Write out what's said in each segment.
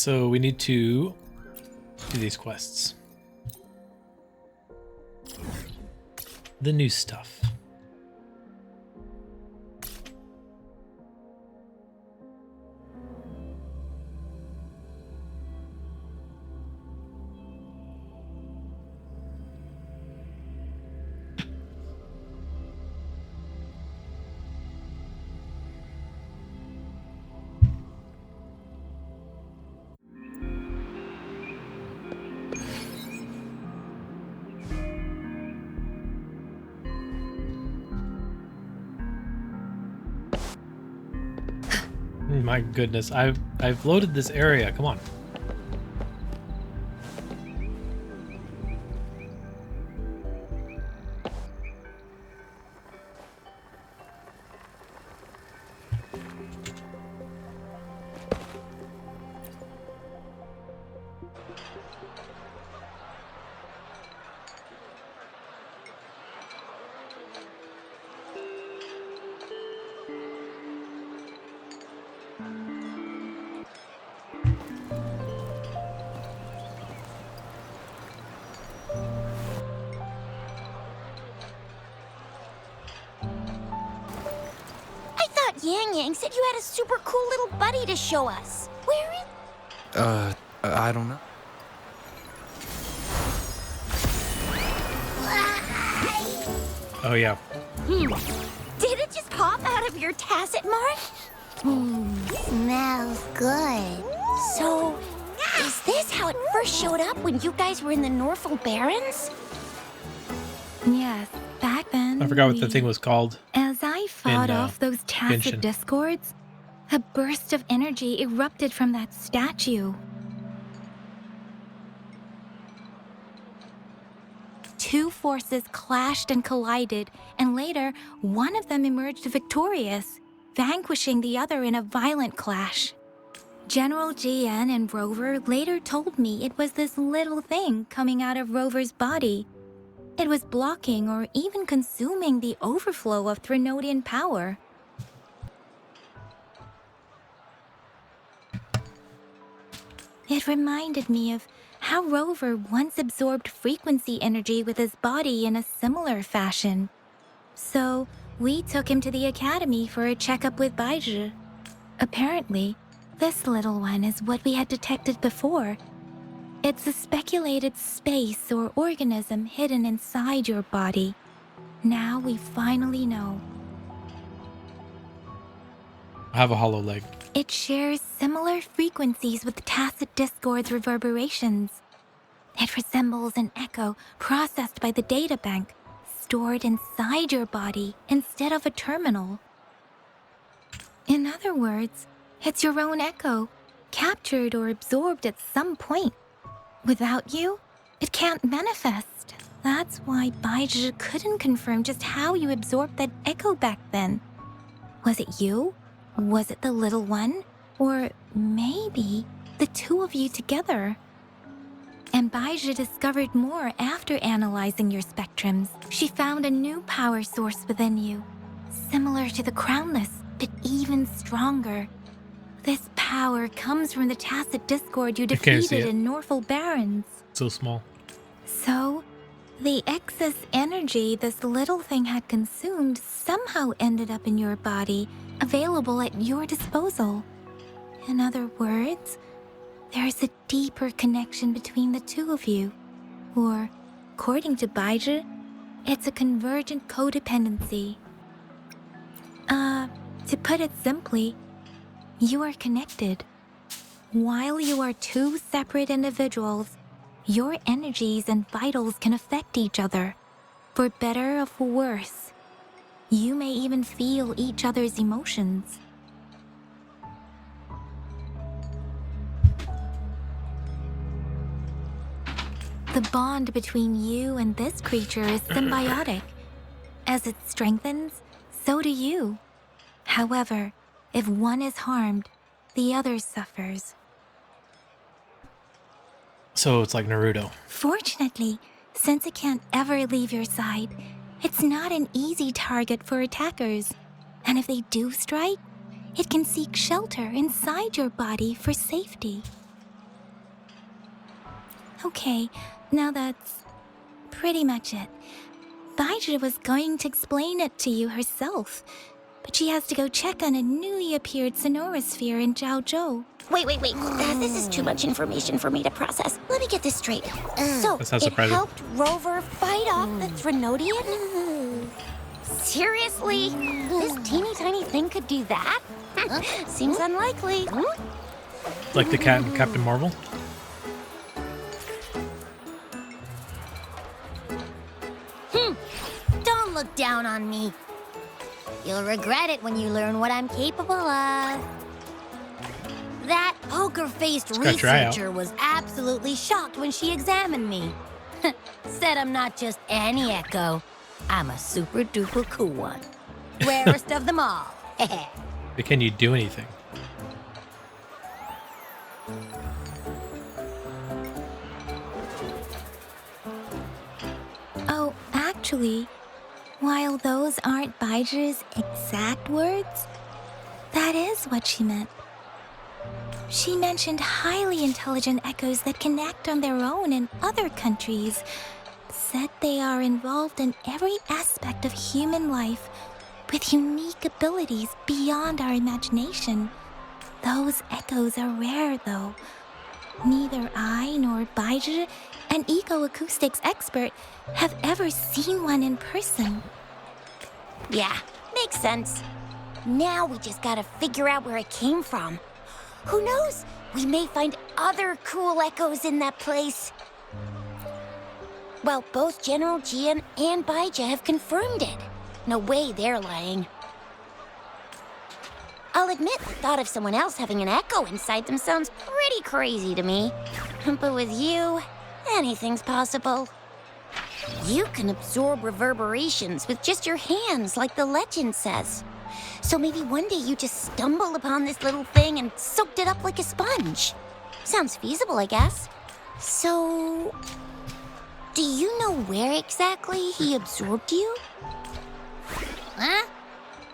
So we need to do these quests. The new stuff. My goodness, I've loaded this area. Come on. Yang Yang said you had a super cool little buddy to show us. Where is... I don't know. Oh, yeah. Did it just pop out of your tacit mark? Smells good. So, is this how it first showed up when you guys were in the Norful Barrens? Yes, back then. I forgot what the thing was called. As I fought off those tacit Genshin. discords, a burst of energy erupted from that statue. Two forces clashed and collided, and later, one of them emerged victorious, vanquishing the other in a violent clash. General GN and Rover later told me it was this little thing coming out of Rover's body. It was blocking or even consuming the overflow of Threnodian power. It reminded me of how Rover once absorbed frequency energy with his body in a similar fashion. So, we took him to the academy for a checkup with Baizhi. Apparently, this little one is what we had detected before. It's a speculated space or organism hidden inside your body. Now we finally know. I have a hollow leg. It shares similar frequencies with Tacit Discord's reverberations. It resembles an echo processed by the data bank, stored inside your body instead of a terminal. In other words, it's your own echo, captured or absorbed at some point. Without you, it can't manifest. That's why Baizhi couldn't confirm just how you absorbed that echo back then. Was it you? Was it the little one? Or maybe the two of you together? And Baizhi discovered more after analyzing your spectrums. She found a new power source within you, similar to the Crownless, but even stronger. This power comes from the Tacit Discord you can't see defeated it. in Norful Barrens. So small. So, the excess energy this little thing had consumed somehow ended up in your body, available at your disposal. In other words, there's a deeper connection between the two of you. Or, according to Baizhi, it's a convergent codependency. To put it simply, you are connected. While you are two separate individuals, your energies and vitals can affect each other, for better or for worse. You may even feel each other's emotions. The bond between you and this creature is symbiotic. As it strengthens, so do you. However, if one is harmed, the other suffers. So it's like Naruto. Fortunately, since it can't ever leave your side, it's not an easy target for attackers. And if they do strike, it can seek shelter inside your body for safety. Okay, now that's pretty much it. Baizhi was going to explain it to you herself, but she has to go check on a newly appeared Sonorosphere in Jiaozhou. Wait. This is too much information for me to process. Let me get this straight. So, That sounds it surprising. helped Rover fight off the Threnodian? Seriously? This teeny tiny thing could do that? Seems unlikely. Like the cat in Captain Marvel? Don't look down on me. You'll regret it when you learn what I'm capable of. That poker-faced Scratch your eye out. researcher was absolutely shocked when she examined me. Said I'm not just any Echo. I'm a super-duper cool one. Rarest of them all. But can you do anything? Oh, actually, while those aren't Baizhi's exact words, that is what she meant. She mentioned highly intelligent echoes that can act on their own in other countries. Said they are involved in every aspect of human life with unique abilities beyond our imagination. Those echoes are rare, though. Neither I nor Baizhi, an eco-acoustics expert, have ever seen one in person. Yeah, makes sense. Now we just gotta figure out where it came from. Who knows? We may find other cool echoes in that place. Well, both General Jian and Baizhi have confirmed it. No way they're lying. I'll admit the thought of someone else having an echo inside them sounds pretty crazy to me. But with you, anything's possible. You can absorb reverberations with just your hands, like the legend says. So maybe one day you just stumbled upon this little thing and soaked it up like a sponge. Sounds feasible, I guess. So, do you know where exactly he absorbed you? Huh?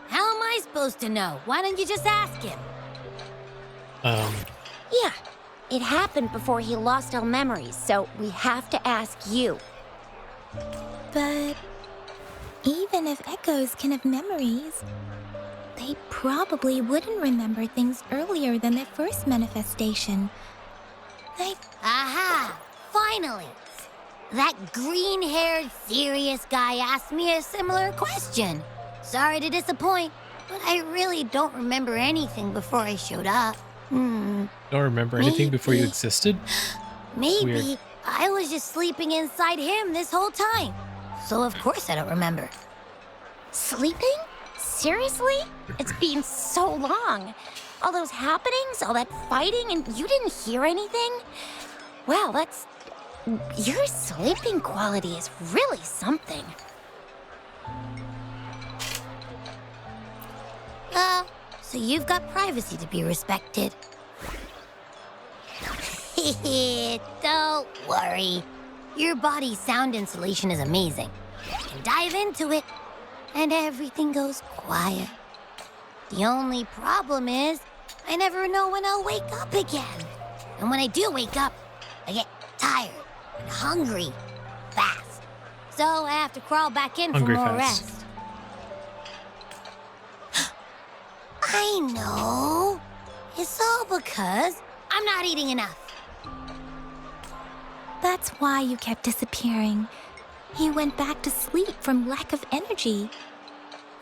How am I supposed to know? Why don't you just ask him? Yeah, it happened before he lost all memories, so we have to ask you. But even if echoes can have memories, they probably wouldn't remember things earlier than their first manifestation. Aha! Finally! That green-haired, serious guy asked me a similar question. Sorry to disappoint, but I really don't remember anything before I showed up. Don't remember anything before you Maybe. existed? Maybe Weird. I was just sleeping inside him this whole time. So of course I don't remember. Sleeping? Seriously? It's been so long. All those happenings, all that fighting, and you didn't hear anything? Wow, that's... Your sleeping quality is really something. So you've got privacy to be respected. Don't worry. Your body's sound insulation is amazing. You can dive into it, and everything goes quiet. The only problem is, I never know when I'll wake up again. And when I do wake up, I get tired and hungry fast. So I have to crawl back in Hungry for more fast. rest. I know. It's all because I'm not eating enough. That's why you kept disappearing. You went back to sleep from lack of energy.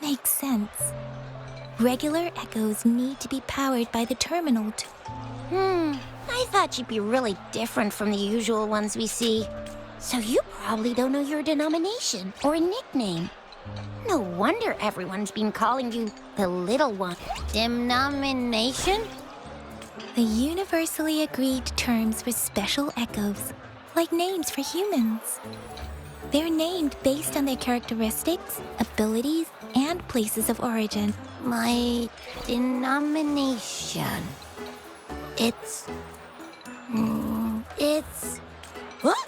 Makes sense. Regular echoes need to be powered by the terminal to... I thought you'd be really different from the usual ones we see. So you probably don't know your denomination or a nickname. No wonder everyone's been calling you the Little One. Denomination? The universally agreed terms for special echoes, like names for humans. They're named based on their characteristics, abilities, and places of origin. My denomination. It's... It's... What?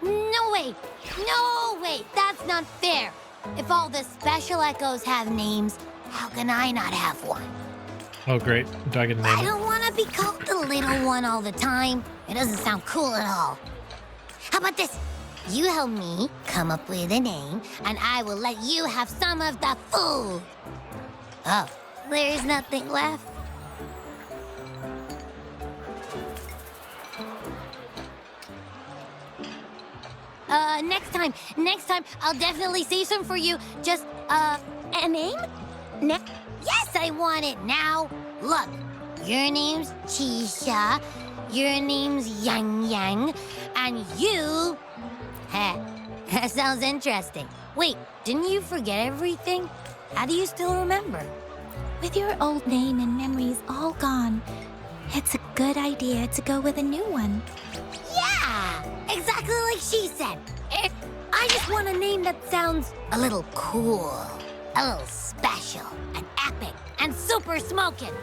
No way! No way! That's not fair! If all the special echoes have names, how can I not have one? Oh, great. Do I get a I name? don't want to be called the little one all the time. It doesn't sound cool at all. about this? You help me come up with a name, and I will let you have some of the food. Oh, there's nothing left. Next time, I'll definitely save some for you. Just, a name? Yes, I want it now. Look, your name's Chisha, your name's Yang Yang, and you... Heh, that sounds interesting. Wait, didn't you forget everything? How do you still remember? With your old name and memories all gone, it's a good idea to go with a new one. Yeah, exactly like she said. I just want a name that sounds a little cool, a little special, and epic, and super smoking.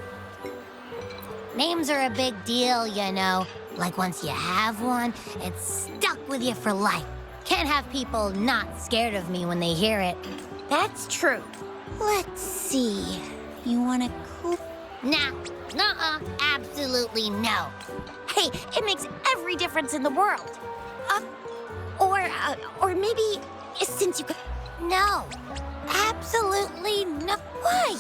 Names are a big deal, you know. Like once you have one, it's stuck with you for life. Can't have people not scared of me when they hear it. That's true. Let's see. You want a cool... Nah, nuh-uh, absolutely no. Hey, it makes every difference in the world. Or maybe since you could... No, absolutely no. Why?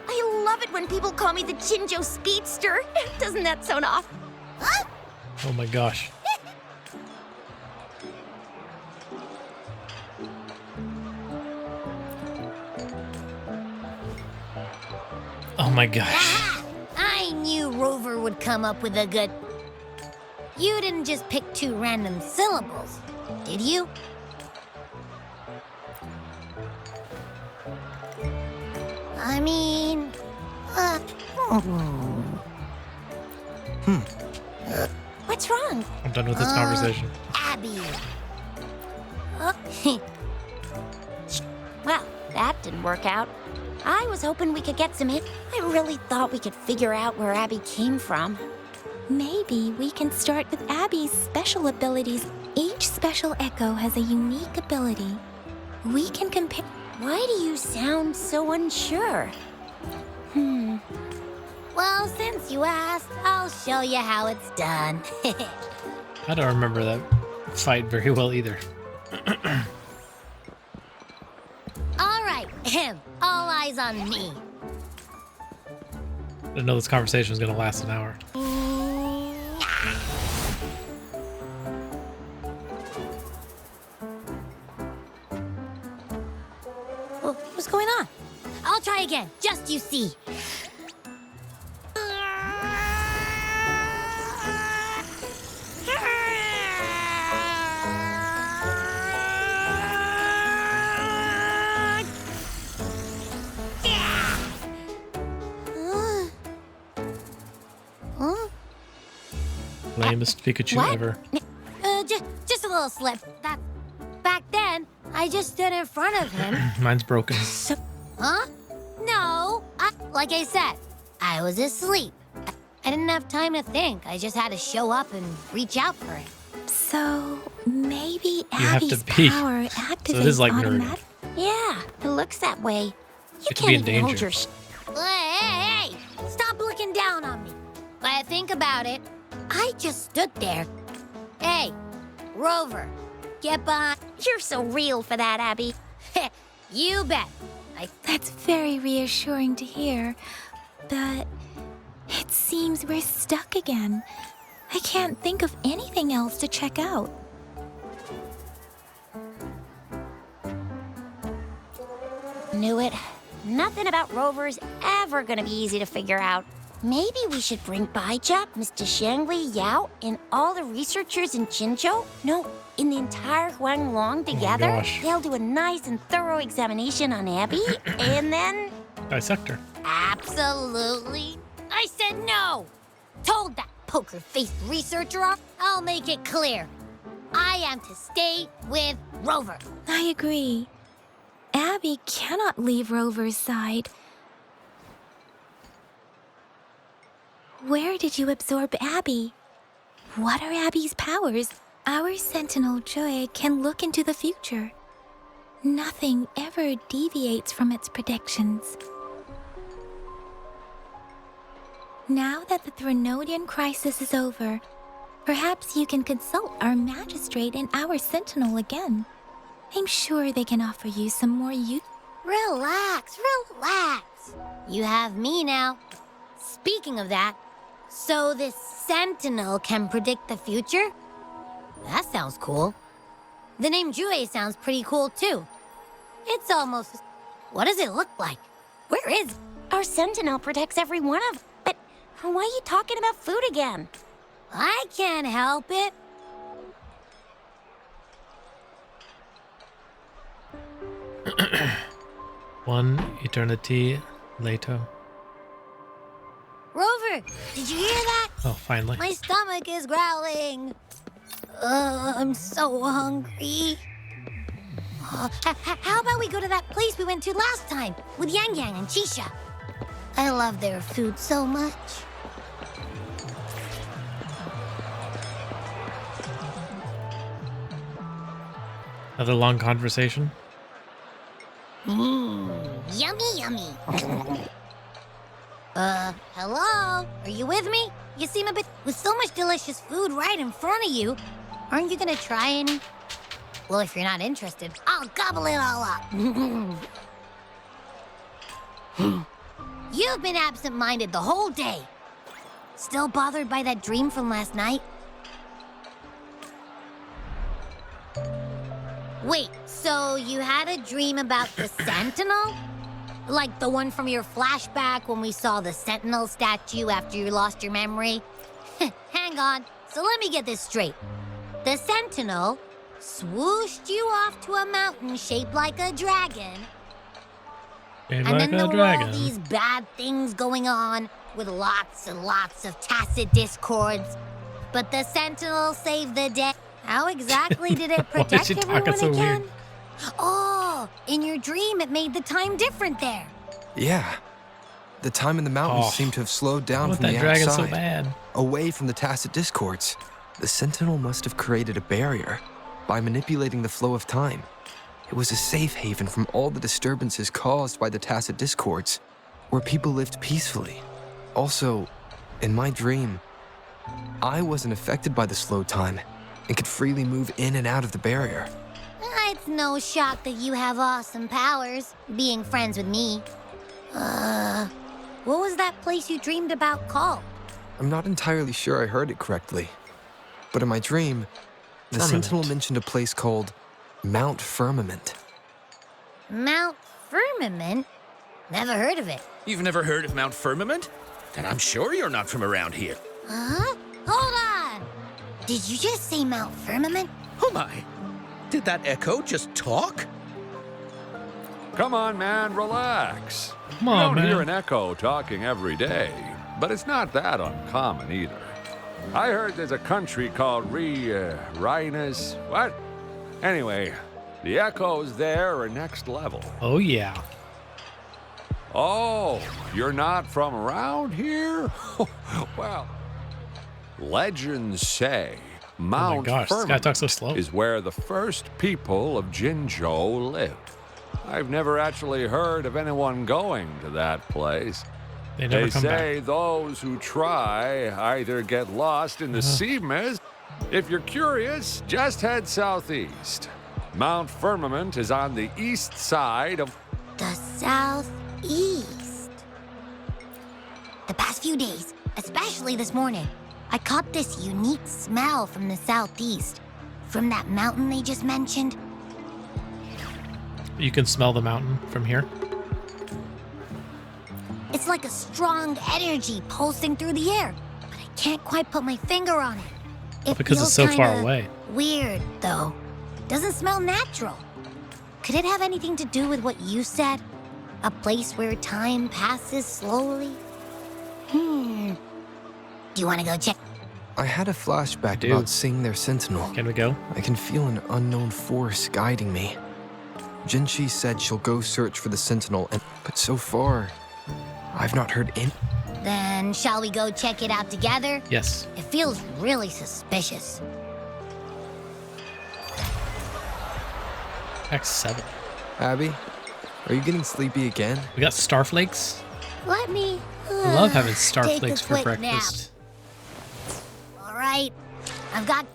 I love it when people call me the Chinjo Speedster. Doesn't that sound off? Huh? Oh my gosh. Oh my gosh. Ah, I knew Rover would come up with a good... You didn't just pick 2 random syllables, did you? I mean... What's wrong? I'm done with this conversation. Abby. Well, that didn't work out. I was hoping we could get some hit. I really thought we could figure out where Abby came from. Maybe we can start with Abby's special abilities. Each special echo has a unique ability. We can compare... Why do you sound so unsure? Well, since you asked, I'll show you how it's done. I don't remember that fight very well either. All right, all eyes on me. I didn't know this conversation was going to last an hour. What's going on? I'll try again, just you see. Lamest Pikachu What? ever. Just a little slip. Back then, I just stood in front of him. Mine's broken. Huh? No. Like I said, I was asleep. I didn't have time to think. I just had to show up and reach out for it. So, maybe have to Abby's be. power activates So it is like nerd. automatic. Yeah, it looks that way. You It could be in can't even hold danger. your Hey! Stop looking down on me. But I think about it. I just stood there. Hey, Rover, get behind. You're so real for that, Abby. You bet. That's very reassuring to hear, but it seems we're stuck again. I can't think of anything else to check out. Knew it. Nothing about Rover's ever gonna be easy to figure out. Maybe we should bring Baija, Mr. Shangli, Yao, and all the researchers in Jinzhou? No, in the entire Huanglong together. gosh. They'll do a nice and thorough examination on Abby, and then... Dissect her. Absolutely. I said no! Told that poker-faced researcher I'll make it clear. I am to stay with Rover. I agree. Abby cannot leave Rover's side. Where did you absorb Abby? What are Abby's powers? Our Sentinel Joy can look into the future. Nothing ever deviates from its predictions. Now that the Threnodian crisis is over, Perhaps you can consult our magistrate and our sentinel again. I'm sure they can offer you some more use. Relax, relax. You have me now. Speaking of that, so this sentinel can predict the future? That sounds cool. The name Jue sounds pretty cool too. It's almost... What does it look like? Where is... Our sentinel protects every one of... But why are you talking about food again? I can't help it. One eternity later. Rover, did you hear that? Oh, finally. My stomach is growling. I'm so hungry. How about we go to that place we went to last time with Yang Yang and Chisha? I love their food so much. Another long conversation. Yummy, yummy. Hello? Are you with me? You seem a bit... With so much delicious food right in front of you, aren't you gonna try any? Well, if you're not interested, I'll gobble it all up. You've been absent-minded the whole day. Still bothered by that dream from last night? Wait, so you had a dream about the Sentinel? Like the one from your flashback when we saw the Sentinel statue after you lost your memory? Hang on, so let me get this straight. The Sentinel swooshed you off to a mountain shaped like a dragon. Shaped And like then a there were dragon. all these bad things going on with lots and lots of tacit discords. But the Sentinel saved the day. How exactly did it Why is protect she talking everyone so again? weird? Oh, in your dream it made the time different there. Yeah. The time in the mountains Oh. seemed to have slowed down What from that the dragon outside, so bad? away from the tacit discords. The Sentinel must have created a barrier by manipulating the flow of time. It was a safe haven from all the disturbances caused by the tacit discords, where people lived peacefully. Also, in my dream, I wasn't affected by the slow time and could freely move in and out of the barrier. It's no shock that you have awesome powers, being friends with me. What was that place you dreamed about called? I'm not entirely sure I heard it correctly, but in my dream, the Firmament. Sentinel mentioned a place called Mount Firmament. Mount Firmament? Never heard of it. You've never heard of Mount Firmament? Then I'm sure you're not from around here. Huh? Hold on! Did you just say Mount Firmament? Oh my! Did that echo just talk? Come on, man, relax. Come You on, don't hear man. an echo talking every day, but it's not that uncommon either. I heard there's a country called Rhinus. What? Anyway, the echoes there are next level. Oh, yeah. Oh, you're not from around here? Well, legends say Oh Mount my gosh, this guy Firmament talks so slow. is where the first people of Jinzhou lived. I've never actually heard of anyone going to that place. They never They come say back. those who try either get lost in the sea mist. If you're curious, just head southeast. Mount Firmament is on the east side of... The southeast. The past few days, especially this morning, I caught this unique smell from the southeast. From that mountain they just mentioned. You can smell the mountain from here. It's like a strong energy pulsing through the air, but I can't quite put my finger on it. It Because feels it's so far kinda away. Weird, though. Doesn't smell natural. Could it have anything to do with what you said? A place where time passes slowly? Do you want to go check? I had a flashback do. about seeing their Sentinel. Can we go? I can feel an unknown force guiding me. Jinchi said she'll go search for the Sentinel, but so far, I've not heard any. Then shall we go check it out together? Yes. It feels really suspicious. X7. Abby, are you getting sleepy again? We got starflakes. Let me. I love having take a starflakes for quick breakfast. Nap. All right, I've got...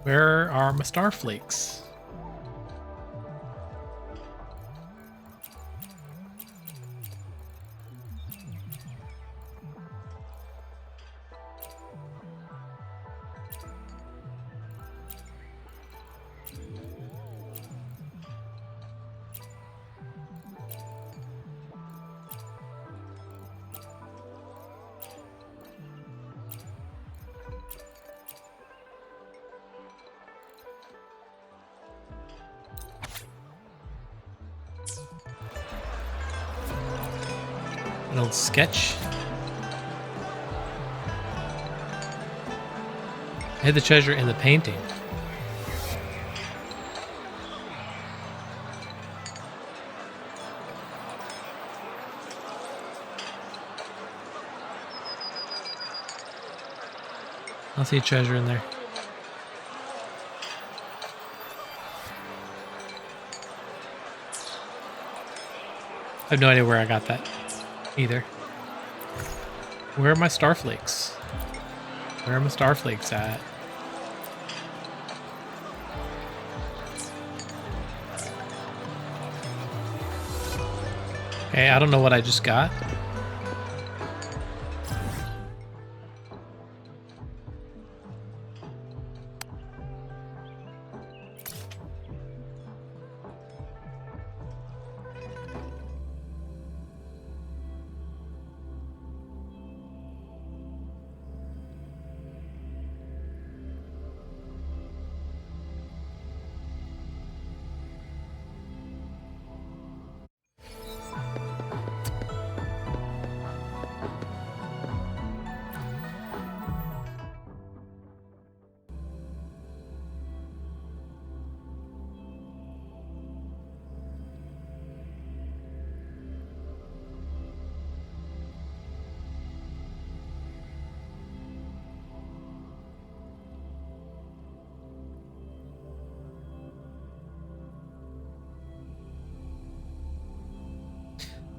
Where are my star flakes? An old sketch. I hid the treasure in the painting. I'll see a treasure in there. I have no idea where I got that either. Where are my starflakes? Where are my starflakes at? Okay, I don't know what I just got.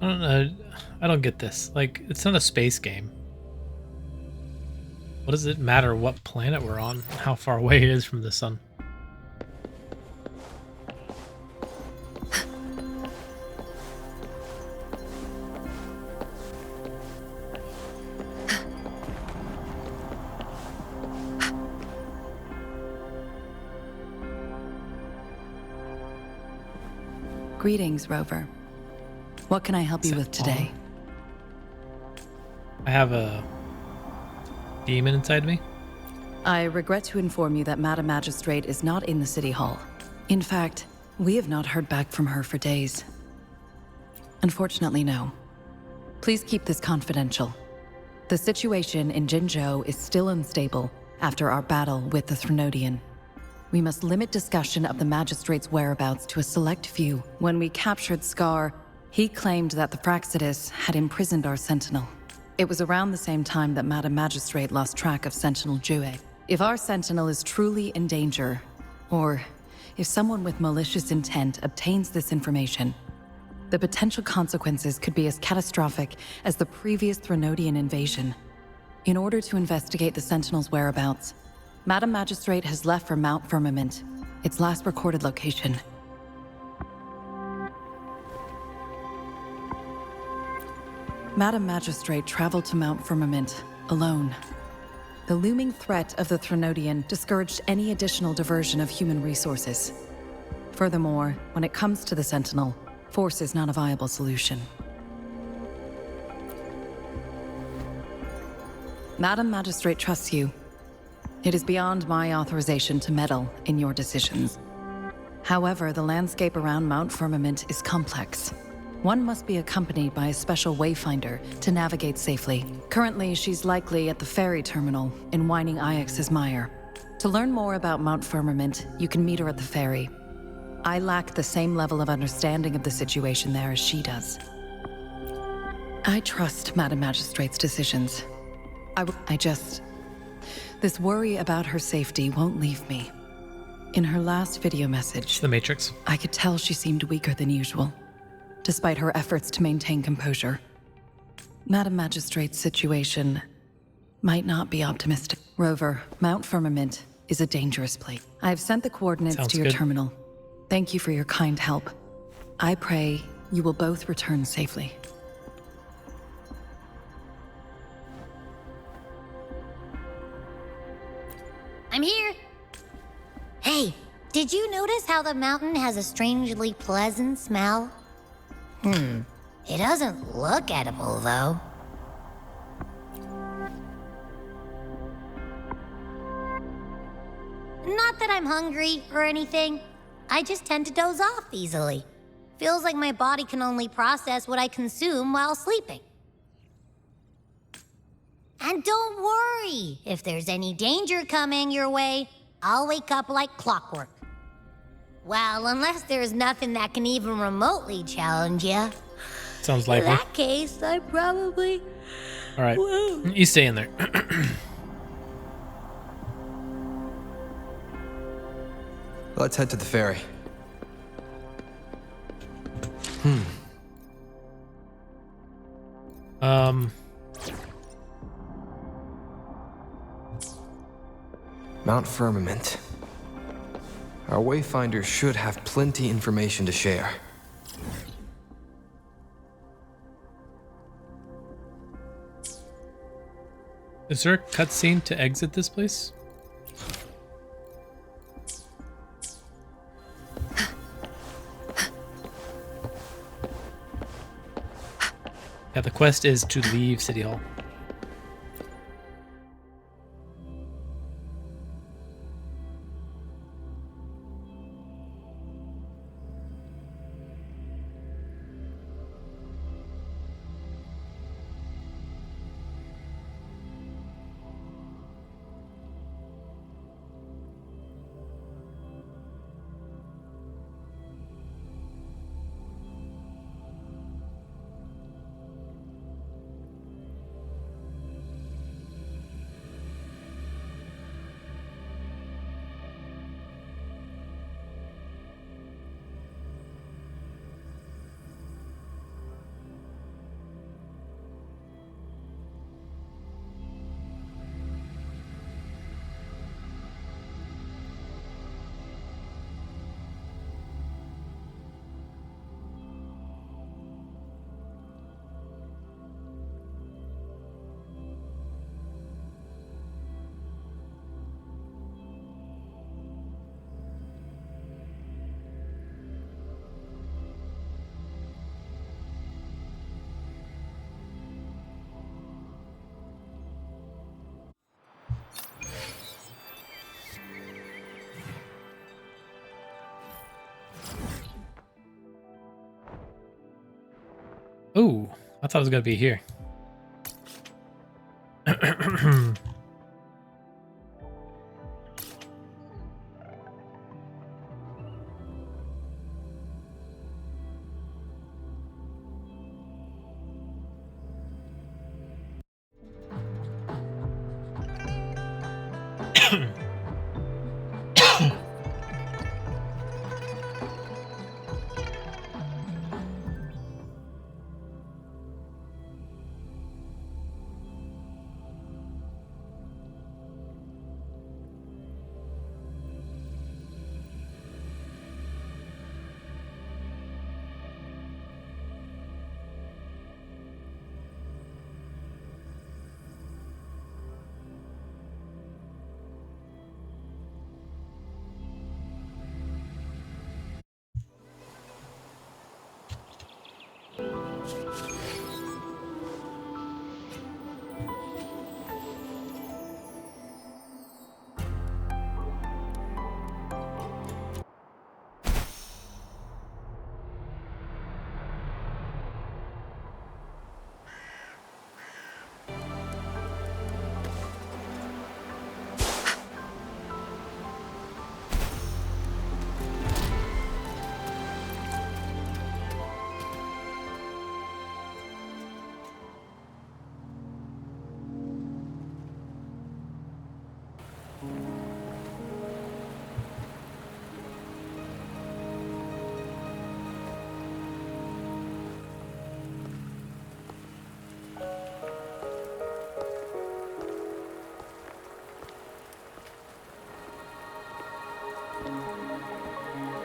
I don't know. I don't get this. Like, it's not a space game. What does it matter what planet we're on? How far away it is from the sun? Greetings, Rover. What can I help you with today? I have a demon inside me. I regret to inform you that Madam Magistrate is not in the City Hall. In fact, we have not heard back from her for days. Unfortunately, no. Please keep this confidential. The situation in Jinzhou is still unstable after our battle with the Threnodian. We must limit discussion of the Magistrate's whereabouts to a select few. When we captured Scar, he claimed that the Fraxidus had imprisoned our Sentinel. It was around the same time that Madam Magistrate lost track of Sentinel Jue. If our Sentinel is truly in danger, or if someone with malicious intent obtains this information, the potential consequences could be as catastrophic as the previous Threnodian invasion. In order to investigate the Sentinel's whereabouts, Madam Magistrate has left for Mount Firmament, its last recorded location. Madam Magistrate traveled to Mount Firmament alone. The looming threat of the Threnodian discouraged any additional diversion of human resources. Furthermore, when it comes to the Sentinel, force is not a viable solution. Madam Magistrate trusts you. It is beyond my authorization to meddle in your decisions. However, the landscape around Mount Firmament is complex. One must be accompanied by a special wayfinder to navigate safely. Currently, she's likely at the ferry terminal in Whining Ix's Mire. To learn more about Mount Firmament, you can meet her at the ferry. I lack the same level of understanding of the situation there as she does. I trust Madam Magistrate's decisions. This worry about her safety won't leave me. In her last video message, The Matrix. I could tell she seemed weaker than usual, despite her efforts to maintain composure. Madam Magistrate's situation might not be optimistic. Rover, Mount Firmament is a dangerous place. I have sent the coordinates Sounds to your good. terminal. Thank you for your kind help. I pray you will both return safely. I'm here. Hey, did you notice how the mountain has a strangely pleasant smell? It doesn't look edible, though. Not that I'm hungry or anything. I just tend to doze off easily. Feels like my body can only process what I consume while sleeping. And don't worry, if there's any danger coming your way, I'll wake up like clockwork. Well, unless there's nothing that can even remotely challenge you. Sounds In likely. that case, I probably... All right, you stay in there. Let's head to the ferry. Mount Firmament. Our Wayfinder should have plenty information to share. Is there a cutscene to exit this place? Yeah, the quest is to leave City Hall. Ooh, I thought it was gonna be here.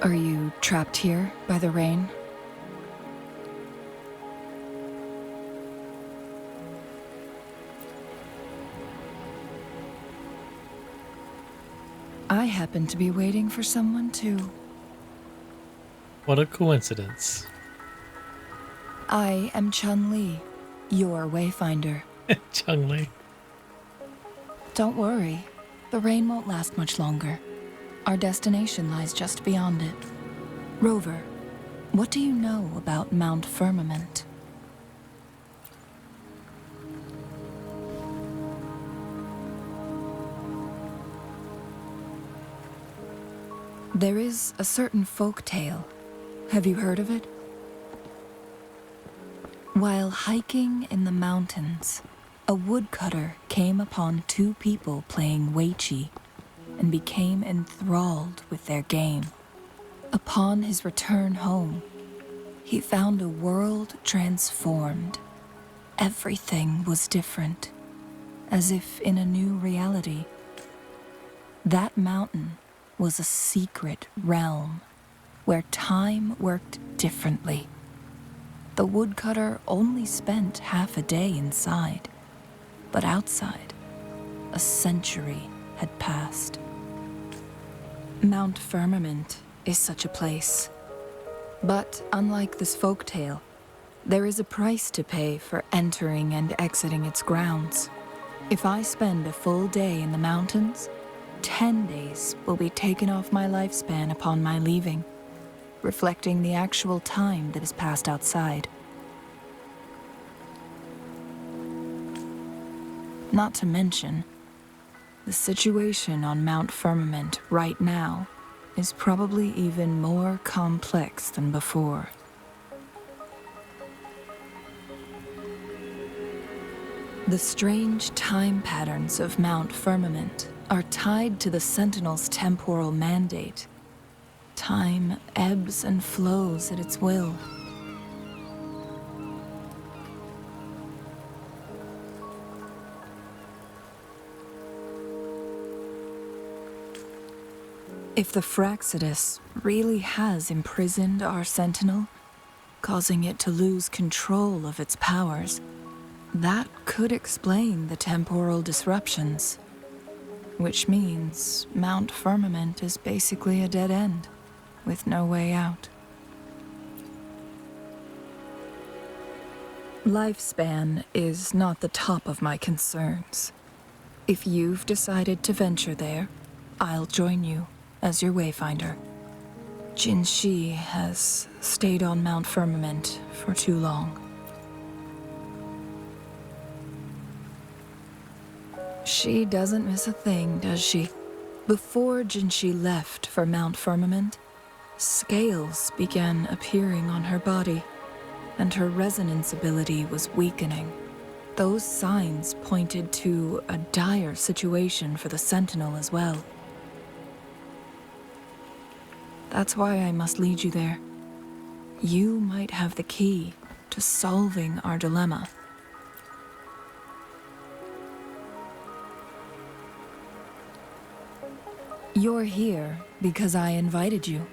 Are you trapped here by the rain? I happen to be waiting for someone too. What a coincidence. I am Chun-Li, your wayfinder. Chung-Li. Don't worry, the rain won't last much longer. Our destination lies just beyond it. Rover, what do you know about Mount Firmament? There is a certain folk tale. Have you heard of it? While hiking in the mountains, a woodcutter came upon two people playing Weiqi and became enthralled with their game. Upon his return home, he found a world transformed. Everything was different, as if in a new reality. That mountain was a secret realm where time worked differently. The woodcutter only spent half a day inside, but outside, a century had passed. Mount Firmament is such a place. But unlike this folktale, there is a price to pay for entering and exiting its grounds. If I spend a full day in the mountains, 10 days will be taken off my lifespan upon my leaving, reflecting the actual time that is passed outside. Not to mention, the situation on Mount Firmament right now is probably even more complex than before. The strange time patterns of Mount Firmament are tied to the Sentinel's temporal mandate. Time ebbs and flows at its will. If the Fraxidus really has imprisoned our Sentinel, causing it to lose control of its powers, that could explain the temporal disruptions. Which means Mount Firmament is basically a dead end, with no way out. Lifespan is not the top of my concerns. If you've decided to venture there, I'll join you as your wayfinder. Jin Shi has stayed on Mount Firmament for too long. She doesn't miss a thing, does she? Before Jin Shi left for Mount Firmament, scales began appearing on her body, and her resonance ability was weakening. Those signs pointed to a dire situation for the Sentinel as well. That's why I must lead you there. You might have the key to solving our dilemma. You're here because I invited you.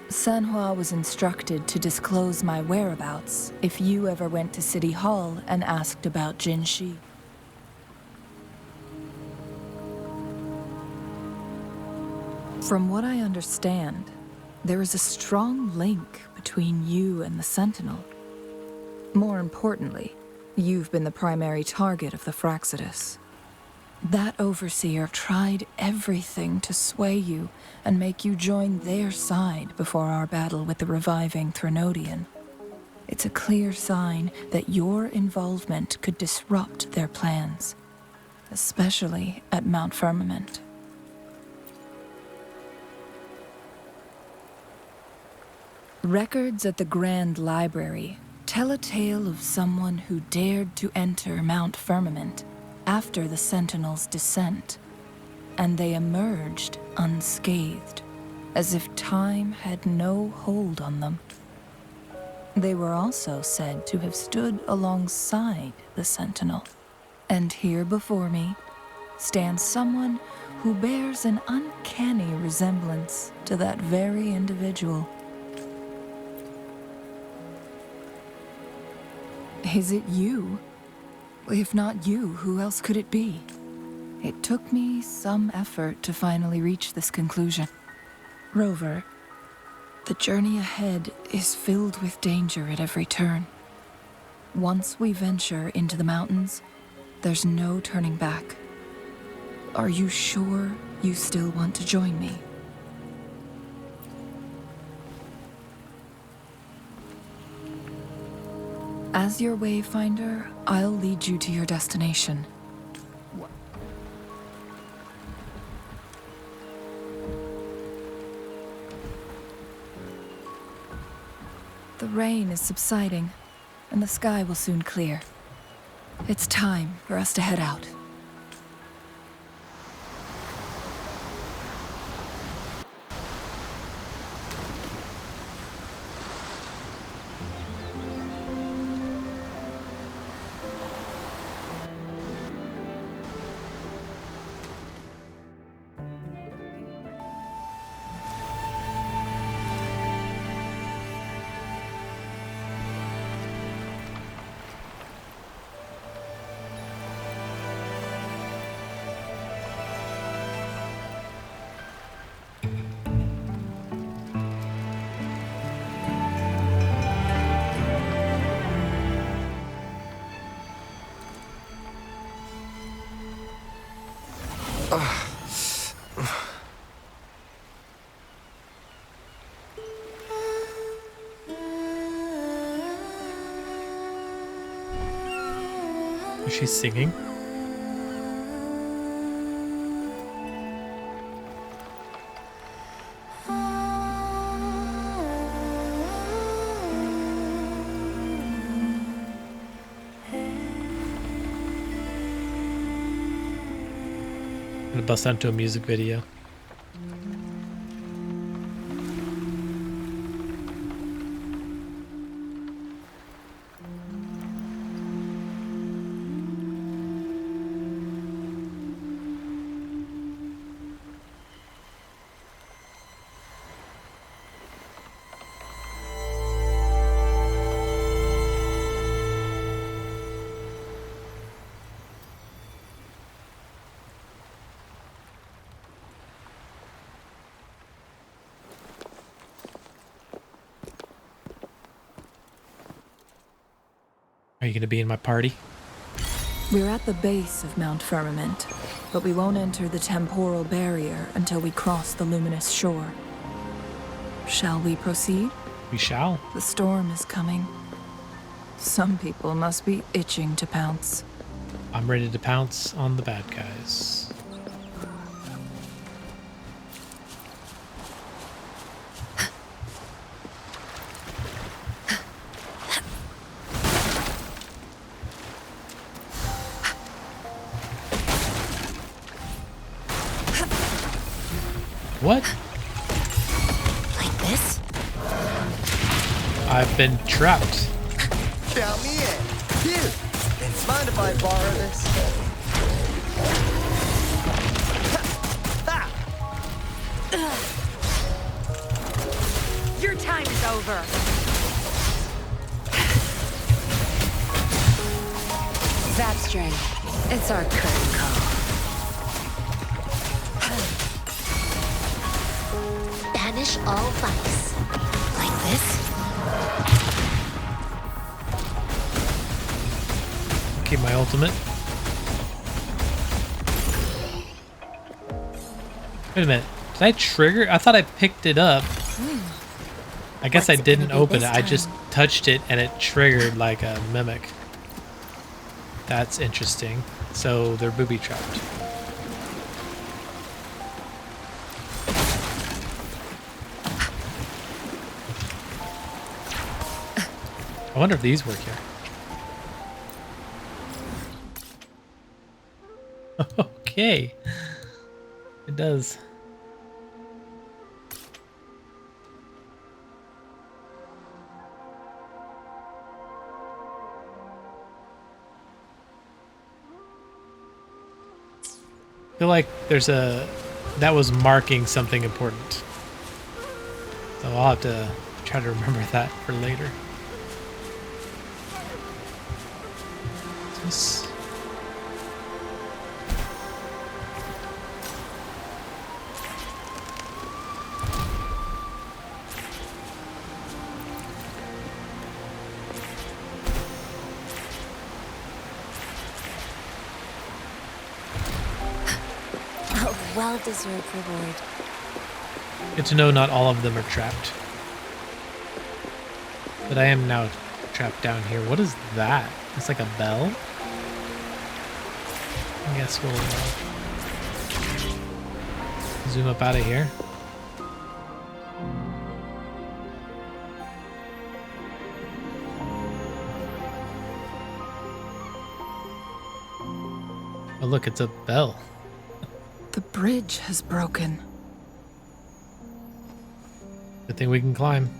Sanhua was instructed to disclose my whereabouts if you ever went to City Hall and asked about Jin Shi. From what I understand, there is a strong link between you and the Sentinel. More importantly, you've been the primary target of the Fraxidus. That overseer tried everything to sway you and make you join their side before our battle with the reviving Threnodian. It's a clear sign that your involvement could disrupt their plans, especially at Mount Firmament. Records at the Grand Library tell a tale of someone who dared to enter Mount Firmament after the Sentinel's descent, and they emerged unscathed, as if time had no hold on them. They were also said to have stood alongside the Sentinel, and here before me stands someone who bears an uncanny resemblance to that very individual. Is it you? If not you, who else could it be? It took me some effort to finally reach this conclusion. Rover, the journey ahead is filled with danger at every turn. Once we venture into the mountains, there's no turning back. Are you sure you still want to join me? As your wayfinder, I'll lead you to your destination. The rain is subsiding, and the sky will soon clear. It's time for us to head out. Is she singing? I'm gonna bust onto a music video. Are you gonna be in my party? We're at the base of Mount Firmament, but we won't enter the temporal barrier until we cross the luminous shore. Shall we proceed? We shall. The storm is coming. Some people must be itching to pounce. I'm ready to pounce on the bad guys. What? Like this? I've been trapped. Count me in. Here. It's mind if I borrow this? Your time is over. Zapstring. It's our curtain call. Banish all vice. Like this? Keep my ultimate. Wait a minute. Did I trigger? I thought I picked it up. I guess I What's it didn't gonna be open this it. I just time? touched it and it triggered like a mimic. That's interesting. So they're booby trapped. I wonder if these work here. Okay. It does. feel like that was marking something important. So I'll have to try to remember that for later. This. A well-deserved reward. Good to know not all of them are trapped. But I am now trapped down here. What is that? It's like a bell? I guess we'll zoom up out of here. Oh look, it's a bell. The bridge has broken. Good thing we can climb.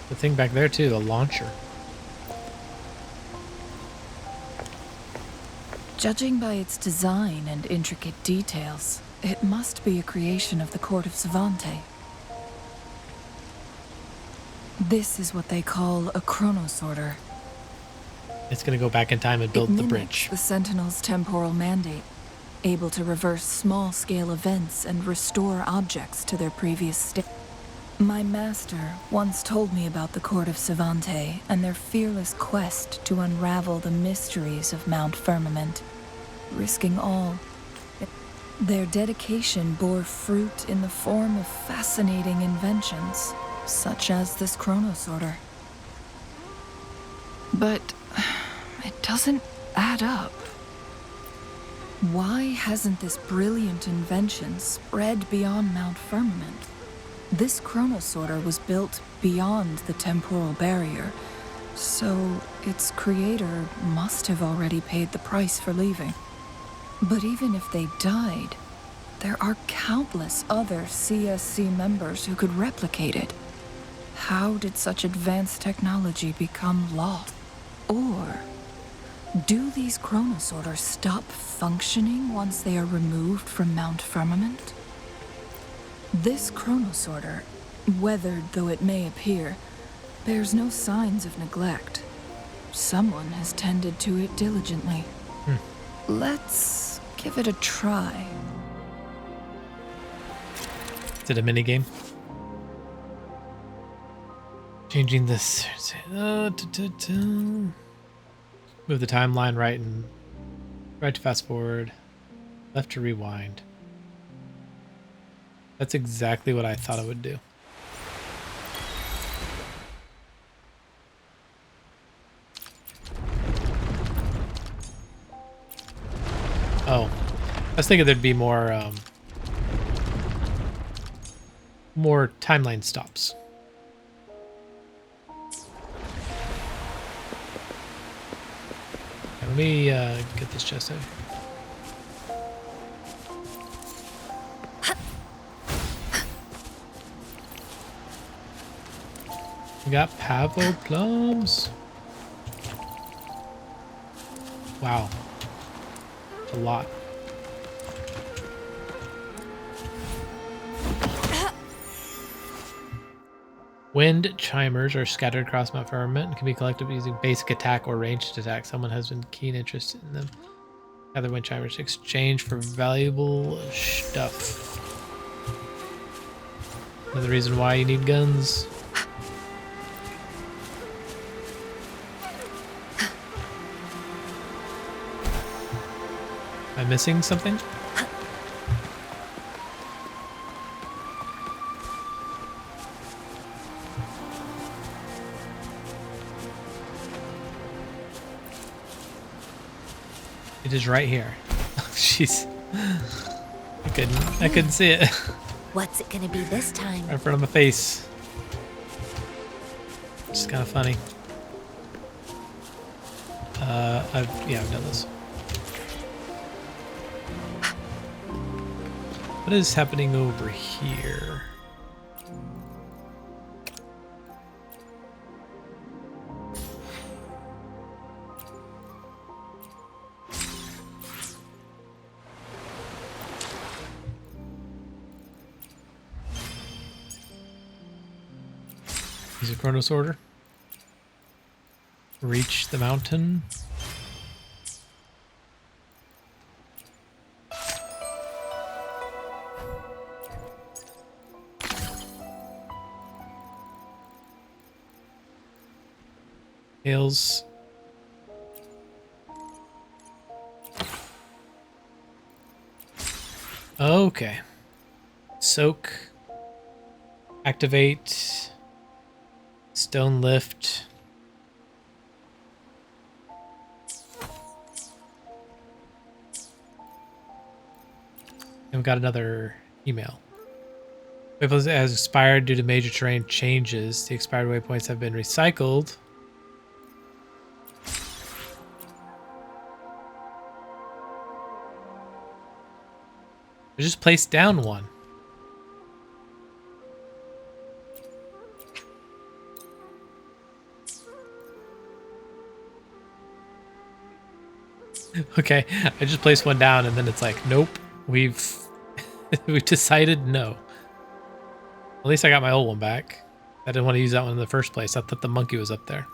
The thing back there too, the launcher. Judging by its design and intricate details, it must be a creation of the Court of Savante. This is what they call a chronosorter. It's gonna go back in time and build the bridge. The Sentinel's temporal mandate, able to reverse small-scale events and restore objects to their previous state. My master once told me about the Court of Savante and their fearless quest to unravel the mysteries of Mount Firmament, risking all. Their dedication bore fruit in the form of fascinating inventions, such as this chronosorter. But it doesn't add up. Why hasn't this brilliant invention spread beyond Mount Firmament? This chronosorter was built beyond the temporal barrier, so its creator must have already paid the price for leaving. But even if they died, there are countless other CSC members who could replicate it. How did such advanced technology become lost? Or do these chronosorters stop functioning once they are removed from Mount Firmament? This chronosorter, weathered though it may appear, bears no signs of neglect. Someone has tended to it diligently. Let's give it a try. Is it a minigame? Changing this. Move the timeline right and right to fast forward, left to rewind. That's exactly what I thought it would do. Oh, I was thinking there'd be more timeline stops. Let me get this chest out. We got Pavo plums. Wow. That's a lot. Wind chimers are scattered across Mount Firmament and can be collected using basic attack or ranged attack. Someone has been keen interest in them. Gather wind chimers to exchange for valuable stuff. Another reason why you need guns. Am I missing something? It is right here. Jeez. I couldn't see it. What's it gonna be this time? Right in front of my face. It's kind of funny. I've done this. What is happening over here? Use a Chronos order. Reach the mountain. Tails. Okay. Soak. Activate. Stone lift. And we've got another email. Waypoints has expired due to major terrain changes. The expired waypoints have been recycled. I just placed down one. Okay, I just placed one down and then it's like, nope, we've decided no. At least I got my old one back. I didn't want to use that one in the first place. I thought the monkey was up there.